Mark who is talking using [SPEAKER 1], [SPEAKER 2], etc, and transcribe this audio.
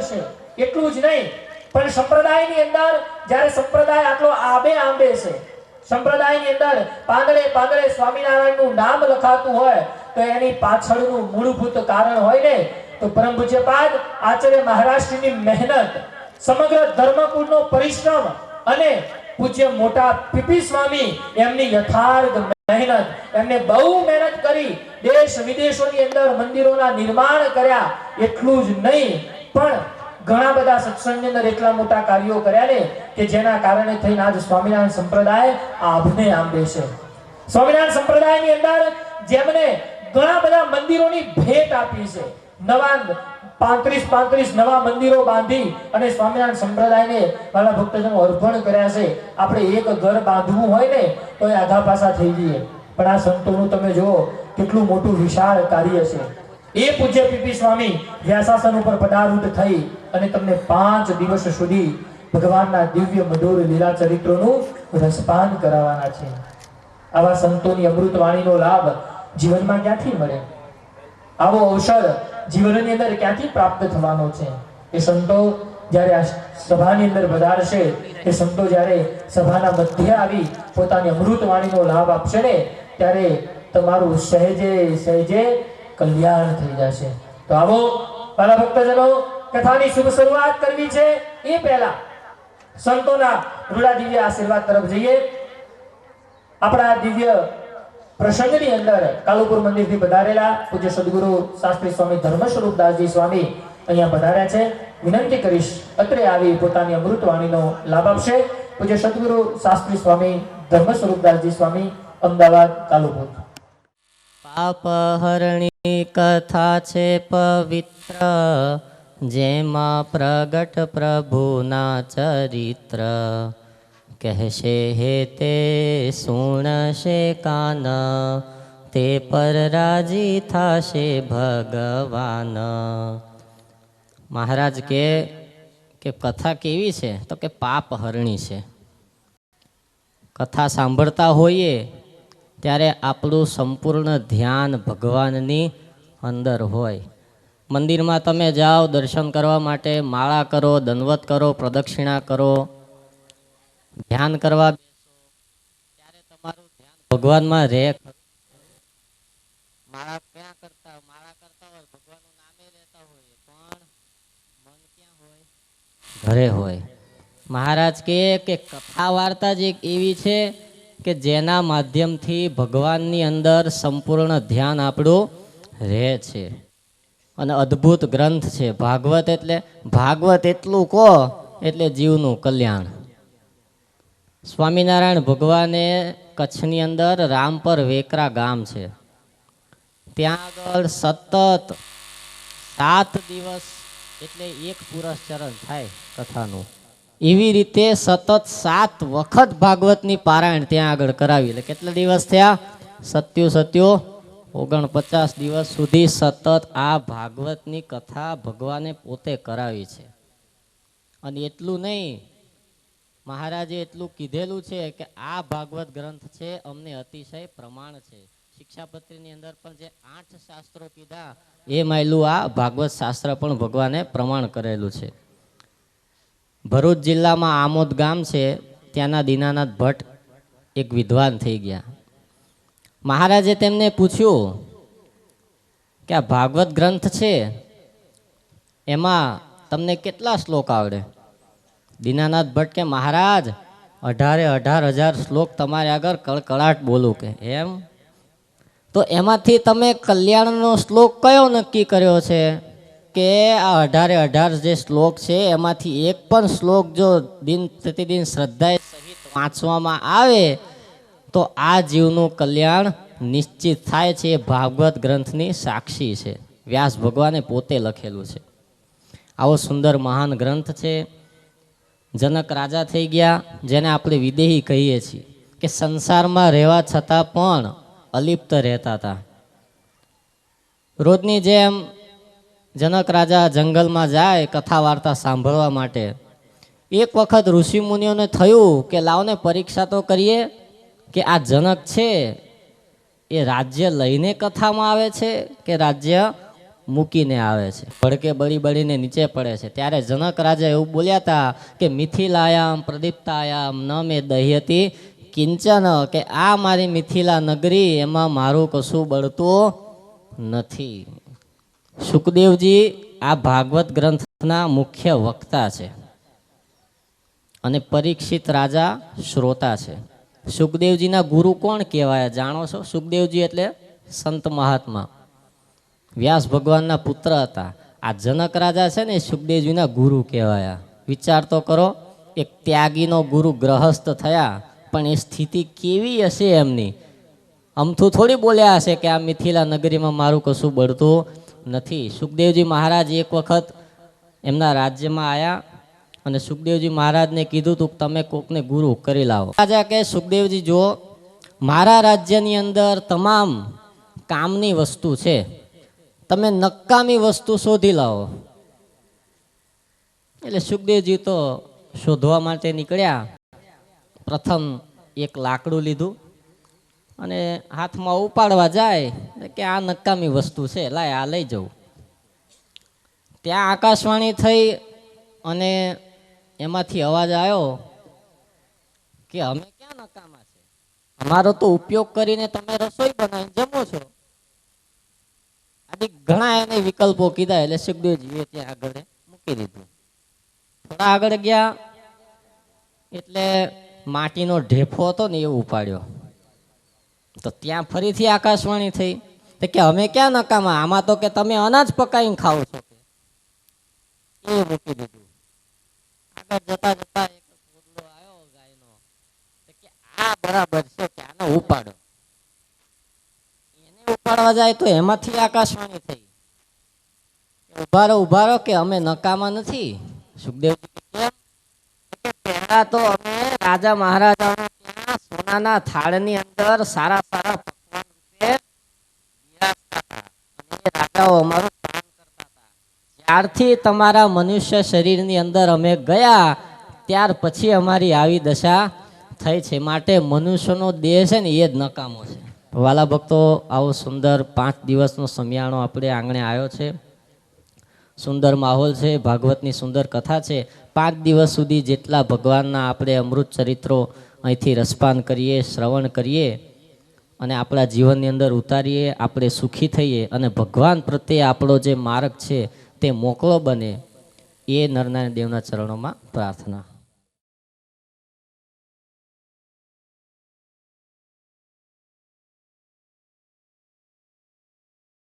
[SPEAKER 1] હશે, એટલું જ નહીં પણ સંપ્રદાયની અંદર જ્યારે સંપ્રદાય આટલો આંબે છે, સંપ્રદાયની અંદર પાંદડે પાંદડે સ્વામિનારાયણનું નામ લખાતું હોય તો એની પાછળનું મૂળભૂત કારણ હોય ને તો પરમ પૂજ્યપાદ આચાર્ય મહારાજની મહેનત, સમગ્ર ધર્મકુળનો પરિશ્રમ અને પૂજ્ય મોટા પીપી સ્વામી એમની યથાર્થ મહેનત, એમને બહુ મહેનત કરી, દેશ વિદેશોની અંદર મંદિરોના નિર્માણ કર્યા, એટલું જ નહીં પણ ઘણા બધા સત્સંગની અંદર એટલા મોટા કાર્યો કર્યા ને કે જેના કારણે થઈને આજ સ્વામિનારાયણ સંપ્રદાય આભને આંબે છે. સ્વામિનારાયણ સંપ્રદાયની અંદર જેમને ઘણા બધા મંદિરોની ભેટ આપી છે, નવા 35 નવા મંદિરો બાંધી અને સ્વામિનારાયણ સંપ્રદાયને વાલા ભક્તજનો અર્પણ કર્યા છે. આપણે એક ઘર બાંધવું હોય ને તો એ આધા પાસા થઈ જઈએ, પણ આ સંતોનું તમે જુઓ કેટલું મોટું વિશાળ કાર્ય છે. એ પૂજ્ય પીપી સ્વામી વ્યાસાસન ઉપર પદારૂઢ થઈ અને તમને 5 દિવસ સુધી ભગવાનના દિવ્ય મધુર લીલા ચરિત્રોનું રસપાન કરાવવાના છે. આવા સંતોની અમૃત વાણીનો લાભ જીવનમાં ક્યાંથી મળે? આવો અવસર જીવનની અંદર ક્યાંથી પ્રાપ્ત થવાનો છે? એ સંતો જ્યારે આ સભાની અંદર પધારશે, એ સંતો જ્યારે સભાના મધ્ય આવી પોતાની અમૃત વાણીનો લાભ આપશે ને ત્યારે તમારું સહેજે સહેજે કલ્યાણ થઈ જશે. તો આવો વાલા ભક્તજનો, કથાની શુભ શરૂઆત કરવી છે એ પહેલા સંતોના રૂડા દિવ્ય આશીર્વાદ તરફ જઈએ. આપણા દિવ્ય પ્રસંગની અંદર કાલુપુર મંદિરથી પધારેલા પૂજ્ય સદગુરુ શાસ્ત્રી સ્વામી ધર્મ સ્વરૂપદાસજી સ્વામી અહીંયા પધાર્યા છે. વિનંતી કરીશ અત્રે આવી પોતાની અમૃત વાણીનો લાભ આપશે પૂજ્ય સદગુરુ શાસ્ત્રી સ્વામી ધર્મ સ્વરૂપદાસજી સ્વામી, અમદાવાદ કાલુપુર.
[SPEAKER 2] પાપહરણી કથા છે પવિત્ર, જેમાં પ્રગટ પ્રભુના ચરિત્ર. કહેશે હે તે સુણશે કાન, તે પર રાજી થશે ભગવાન. મહારાજ કે કથા કેવી છે? તો કે પાપહરણી છે. કથા સાંભળતા હોઈએ ત્યારે આપણું સંપૂર્ણ ધ્યાન ભગવાનની અંદર હોય. મંદિરમાં તમે જાઓ દર્શન કરવા માટે, માળા કરો, દંડવત કરો, પ્રદક્ષિણા કરો, ધ્યાન કરવા ત્યારે તમારું ધ્યાન ભગવાનમાં રહે. માળા કરતા હોય, ભગવાનનું નામે લેતા હોય, પણ મન ક્યાં હોય? ઘરે હોય. મહારાજ કે કથા વાર્તા જ એક એવી છે કે જેના માધ્યમથી ભગવાનની અંદર સંપૂર્ણ ધ્યાન આપણું રહે છે. અને અદ્ભુત ગ્રંથ છે ભાગવત. એટલે ભાગવત એટલું કહો એટલે જીવનું કલ્યાણ. સ્વામિનારાયણ ભગવાને કચ્છની અંદર રામપર વેકરા ગામ છે, ત્યાં આગળ સતત 7 દિવસ એટલે એક પુરસ્ચરણ થાય કથાનું. એવી રીતે સતત 7 વખત ભાગવતની પારાયણ ત્યાં આગળ કરાવી. એટલે કેટલા દિવસ થયા? 49 દિવસ સુધી સતત આ ભાગવતની કથા ભગવાને પોતે કરાવી છે. અને એટલું નહીં, મહારાજે એટલું કીધેલું છે કે આ ભાગવત ગ્રંથ છે અમને અતિશય પ્રમાણ છે. શિક્ષાપત્રીની અંદર પણ જે 8 શાસ્ત્રો કીધા એ માયલું આ ભાગવત શાસ્ત્ર પણ ભગવાને પ્રમાણ કરેલું છે. ભરૂચ જિલ્લામાં આમોદ ગામ છે, ત્યાંના દીનાનાથ ભટ્ટ એક વિદ્વાન થઈ ગયા. મહારાજે તેમને પૂછ્યું કે આ ભાગવત ગ્રંથ છે એમાં તમને કેટલા શ્લોક આવડે? દીનાનાથ ભટ્ટ કે મહારાજ 18,000 શ્લોક તમારે આગળ કળકળાટ બોલું. કે એમ? તો એમાંથી તમે કલ્યાણનો શ્લોક કયો નક્કી કર્યો છે? કે આ 18 જે શ્લોક છે એમાંથી એક પણ શ્લોક જો દિન પ્રતિદિન શ્રદ્ધા સહિત વાંચવામાં આવે તો આ જીવનું કલ્યાણ નિશ્ચિત થાય છે. એ ભાગવત ગ્રંથની સાક્ષી છે. વ્યાસ ભગવાને પોતે લખેલું છે. આવો સુંદર મહાન ગ્રંથ છે. જનક રાજા થઈ ગયા, જેને આપણે વિદેહી કહીએ છીએ, કે સંસારમાં રહેવા છતાં પણ અલિપ્ત રહેતા હતા. રોજની જેમ જનક રાજા જંગલમાં જાય કથા વાર્તા સાંભળવા માટે. એક વખત ઋષિ મુનિઓને થયું કે લાવને પરીક્ષા તો કરીએ કે આ જનક છે એ રાજ્ય લઈને કથામાં આવે છે કે રાજ્ય મૂકીને આવે છે, ભડકે બળી બળીને નીચે પડે છે. ત્યારે જનક રાજા એવું બોલ્યા હતા કે મિથિલાયામ પ્રદીપ્તાયામ ન મે દહ્યતી કિંચન, કે આ મારી મિથિલા નગરી, એમાં મારું કશું બળતું નથી. સુખદેવજી આ ભાગવત ગ્રંથના મુખ્ય વક્તા છે અને પરીક્ષિત રાજા શ્રોતા છે. સુખદેવજીના ગુરુ કોણ કહેવાય જાણો છો? સુખદેવજી એટલે સંત મહાત્મા, વ્યાસ ભગવાનના પુત્ર હતા. આ જનક રાજા છે ને એ સુખદેવજીના ગુરુ કહેવાયા. વિચાર તો કરો, એક ત્યાગીનો ગુરુ ગ્રહસ્થ થયા, પણ એ સ્થિતિ કેવી હશે એમની. અમથું થોડી બોલ્યા હશે કે આ મિથિલા નગરીમાં મારું કશું બળતું નથી. સુખદેવજી મહારાજ એક વખત એમના રાજ્યમાં આવ્યા અને સુખદેવજી મહારાજને કીધું તું તમે કોકને ગુરુ કરી લાવો. રાજા કે સુખદેવજી જો મારા રાજ્યની અંદર તમામ કામની વસ્તુ છે, તમે નકામી વસ્તુ શોધી લાવો. એટલે સુખદેવજી તો શોધવા માટે નીકળ્યા. પ્રથમ એક લાકડું લીધું અને હાથમાં ઉપાડવા જાય કે આ નકામી વસ્તુ છે, લાય આ લઈ જવું. ત્યાં આકાશવાણી થઈ અને એમાંથી અવાજ આવ્યો કે અમે ક્યાં નકામા છે, અમારો તો ઉપયોગ કરીને તમે રસોઈ બનાવીને જમો છો. આદિ ઘણા એને વિકલ્પો કીધા. એટલે સુખદેવજીએ ત્યાં આગળ મૂકી દીધું. થોડા આગળ ગયા એટલે માટીનો ઢેફો હતો ને એ ઉપાડ્યો. તો ત્યાં ફરીથી આકાશવાણી થઈ કે અમે ક્યાં નકામા, આમાં તો કે તમે અનાજ પકાવીને ખાવ છો. એ મૂકી દીધું. આગળ જતા જતા એક પોદલો આવ્યો ગાયનો, કે આ બરાબર છે કે આને ઉપાડો. એને ઉપાડવા જાય તો એમાંથી આકાશવાણી થઈ, ઉભા રહો કે અમે નકામા નથી. સુખદેવજી કેમ? કે પહેલા તો અમે રાજા મહારાજાઓને ત્યાં સોનાના થાળની અંદર સારા સારા પકવાન રૂપે બિરાજતા હતા અને એ રાજાઓ અમારું પાન કરતા હતા. જ્યારથી તમારા મનુષ્ય શરીરની અંદર અમે ગયા ત્યાર પછી અમારી આવી દશા થઈ છે. માટે મનુષ્યનો દેહ છે ને એ જ નકામો છે. વાલા ભક્તો, આવો સુંદર 5 દિવસનો સમયાણો આપણે આંગણે આવ્યો છે. સુંદર માહોલ છે, ભાગવતની સુંદર કથા છે. 5 દિવસ સુધી જેટલા ભગવાનના આપણે અમૃત ચરિત્રો અહીંથી રસપાન કરીએ, શ્રવણ કરીએ અને આપણા જીવનની અંદર ઉતારીએ, આપણે સુખી થઈએ અને ભગવાન પ્રત્યે આપણો જે માર્ગ છે તે મોકળો બને, એ નરનારાયણ દેવના ચરણોમાં પ્રાર્થના.